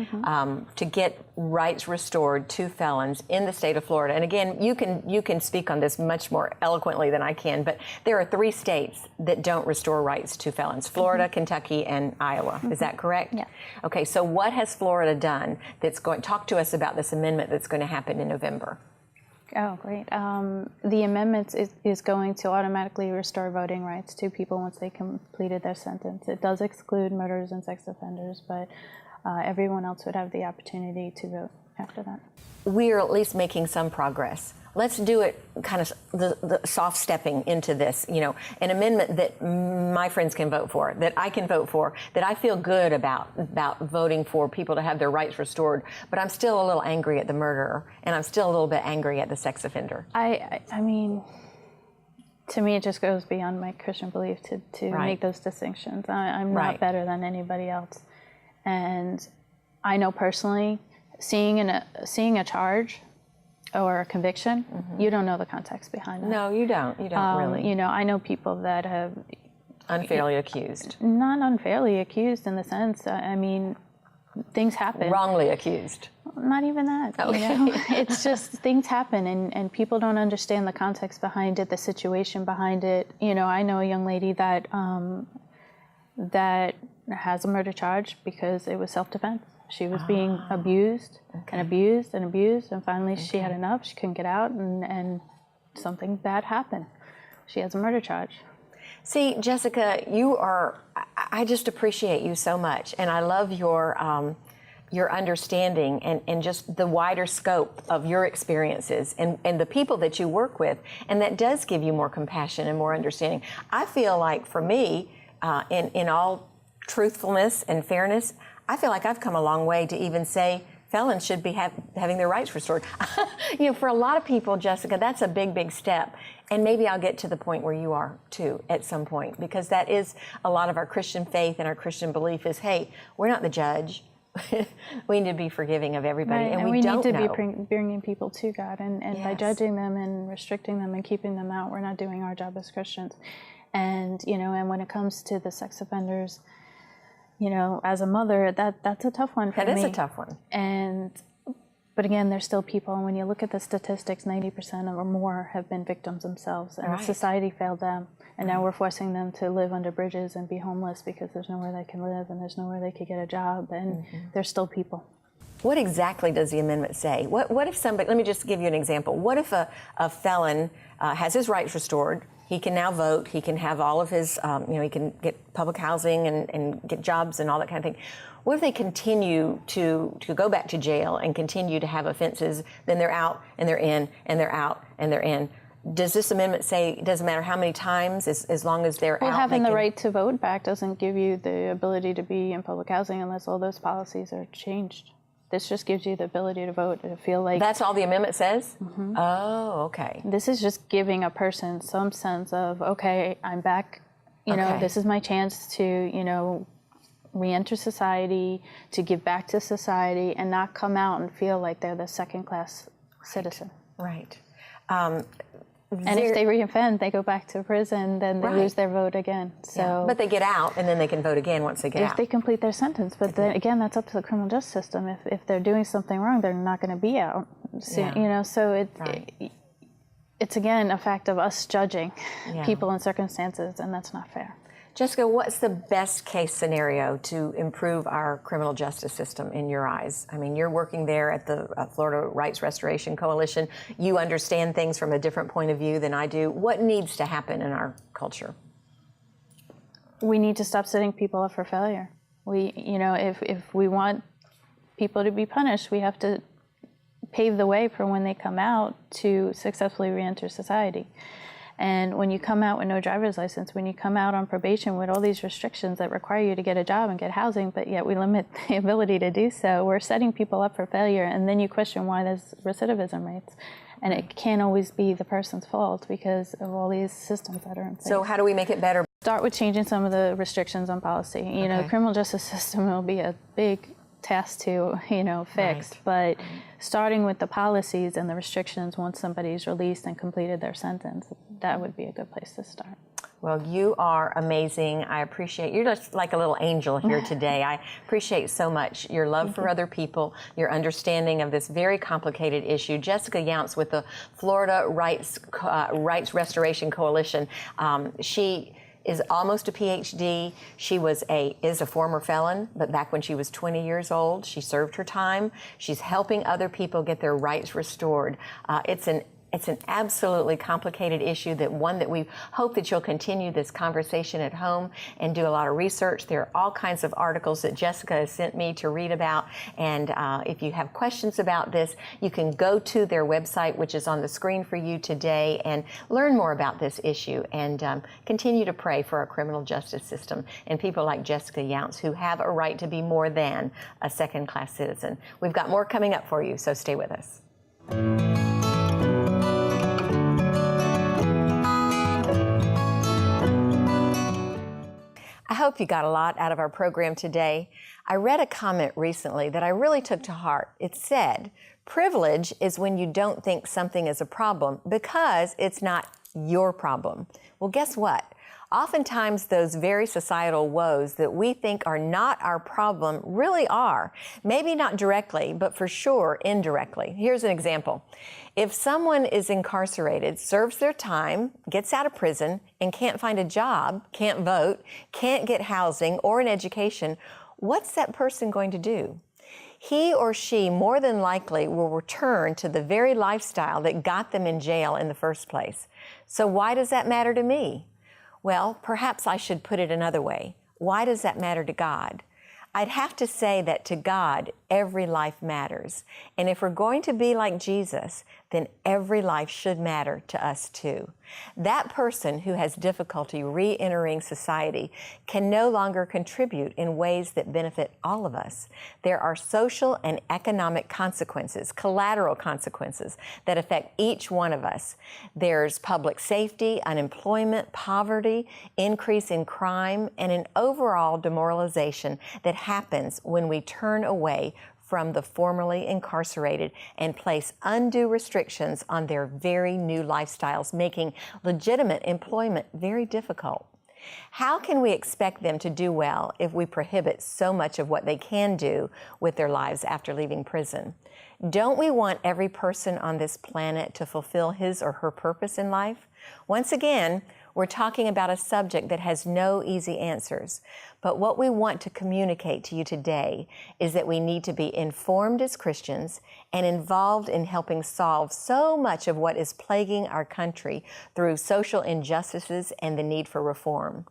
to get rights restored to felons in the state of Florida. And again, you can speak on this much more eloquently than I can, but there are 3 states that don't restore rights to felons: Florida, Kentucky, and Iowa. Is that correct? Yeah. Okay, so what has Florida done that's going, talk to us about this amendment that's going to happen in November. Oh, great. The amendment is going to automatically restore voting rights to people once they completed their sentence. It does exclude murderers and sex offenders, but everyone else would have the opportunity to vote after that. We are at least making some progress. Let's do it kind of the soft stepping into this, you know, an amendment that my friends can vote for, that I can vote for, that I feel good about voting for people to have their rights restored. But I'm still a little angry at the murderer, and I'm still a little bit angry at the sex offender. I mean, to me, it just goes beyond my Christian belief to Right. make those distinctions. I'm not Right. better than anybody else. And I know personally, seeing a charge or a conviction, you don't know the context behind that. No, you don't. You don't really. You know, I know people that have Unfairly accused. not unfairly accused in the sense, I mean, things happen. Wrongly accused. Not even that. Okay. You know? It's just things happen, and people don't understand the context behind it, the situation behind it. You know, I know a young lady that that has a murder charge because it was self-defense. She was being abused and abused and abused, and finally she had enough. She couldn't get out, and something bad happened. She has a murder charge. See, Jessica, you are, I just appreciate you so much, and I love your understanding and just the wider scope of your experiences and the people that you work with, and that does give you more compassion and more understanding. I feel like for me, in all truthfulness and fairness, I feel like I've come a long way to even say felons should be having their rights restored. You know, for a lot of people, Jessica, that's a big, big step. And maybe I'll get to the point where you are too at some point, because that is a lot of our Christian faith and our Christian belief is, hey, we're not the judge. We need to be forgiving of everybody, Right, and we don't need to know. be bringing people to God, and by Yes. judging them and restricting them and keeping them out, we're not doing our job as Christians. And you know, and when it comes to the sex offenders, you know, as a mother, that's a tough one for me. That is a tough one. But again, they're still people, and when you look at the statistics, 90% or more have been victims themselves, and Right. society failed them, and now we're forcing them to live under bridges and be homeless because there's nowhere they can live and there's nowhere they could get a job, and they're still people. What exactly does the amendment say? What if somebody, let me just give you an example. What if a felon has his rights restored? He can now vote. He can have all of his, you know, he can get public housing and get jobs and all that kind of thing. What if they continue to go back to jail and continue to have offenses? Then they're out and they're in and they're out and they're in. Does this amendment say it doesn't matter how many times, as long as they're Well, out? having they the can- right to vote back doesn't give you the ability to be in public housing unless all those policies are changed. This just gives you the ability to vote, to feel like That's all the amendment says? Oh, okay. this is just giving a person some sense of, okay, I'm back, you know, Okay. this is my chance to, you know, re-enter society, to give back to society, and not come out and feel like they're the second-class citizen. Right. And if they reoffend, they go back to prison, then they Right. lose their vote again. So But they get out and then they can vote again once they get if out. they complete their sentence, but then again, that's up to the criminal justice system. If they're doing something wrong, they're not going to be out. So, Yeah. you know, so Right. it's again a fact of us judging Yeah. people and circumstances, and that's not fair. Jessica, what's the best case scenario to improve our criminal justice system in your eyes? I mean, you're working there at the Florida Rights Restoration Coalition. You understand things from a different point of view than I do. What needs to happen in our culture? we need to stop setting people up for failure. If we want people to be punished, we have to pave the way for when they come out to successfully reenter society. And when you come out with no driver's license, when you come out on probation with all these restrictions that require you to get a job and get housing, but yet we limit the ability to do so, we're setting people up for failure. And then you question why there's recidivism rates. And it can't always be the person's fault because of all these systems that are in place. So how do we make it better? Start with changing some of the restrictions on policy. The criminal justice system will be a big task to, fix, but starting with the policies and the restrictions once somebody's released and completed their sentence, that would be a good place to start. Well, you are amazing. I appreciate, you're just like a little angel here today. I appreciate so much your love for other people, your understanding of this very complicated issue. Jessica Younts with the Florida Rights Restoration Coalition. She is almost a PhD. She is a former felon, but back when she was 20 years old, she served her time. She's helping other people get their rights restored. It's an absolutely complicated issue, that we hope that you'll continue this conversation at home and do a lot of research. There are all kinds of articles that Jessica has sent me to read about. And if you have questions about this, you can go to their website, which is on the screen for you today, and learn more about this issue and continue to pray for our criminal justice system and people like Jessica Younts who have a right to be more than a second-class citizen. We've got more coming up for you, so stay with us. I hope you got a lot out of our program today. I read a comment recently that I really took to heart. It said, "Privilege is when you don't think something is a problem because it's not your problem." Well, guess what? Oftentimes, those very societal woes that we think are not our problem really are. Maybe not directly, but for sure indirectly. Here's an example. If someone is incarcerated, serves their time, gets out of prison, and can't find a job, can't vote, can't get housing or an education, what's that person going to do? He or she more than likely will return to the very lifestyle that got them in jail in the first place. So why does that matter to me? Well, perhaps I should put it another way. Why does that matter to God? I'd have to say that to God, every life matters. And if we're going to be like Jesus, then every life should matter to us too. That person who has difficulty re-entering society can no longer contribute in ways that benefit all of us. There are social and economic consequences, collateral consequences, that affect each one of us. There's public safety, unemployment, poverty, increase in crime, and an overall demoralization that happens when we turn away from the formerly incarcerated and place undue restrictions on their very new lifestyles, making legitimate employment very difficult. How can we expect them to do well if we prohibit so much of what they can do with their lives after leaving prison? Don't we want every person on this planet to fulfill his or her purpose in life? Once again, we're talking about a subject that has no easy answers. But what we want to communicate to you today is that we need to be informed as Christians and involved in helping solve so much of what is plaguing our country through social injustices and the need for reform.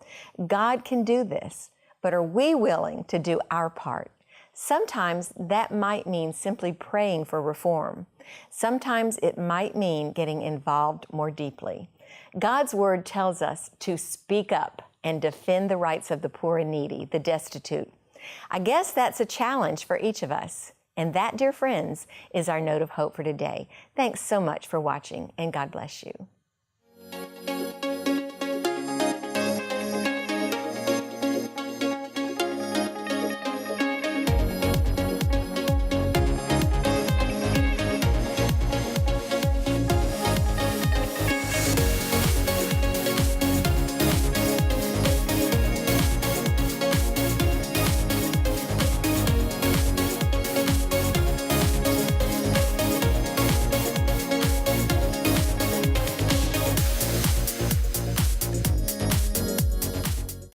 God can do this, but are we willing to do our part? Sometimes that might mean simply praying for reform. Sometimes it might mean getting involved more deeply. God's word tells us to speak up and defend the rights of the poor and needy, the destitute. I guess that's a challenge for each of us. And that, dear friends, is our note of hope for today. Thanks so much for watching, and God bless you.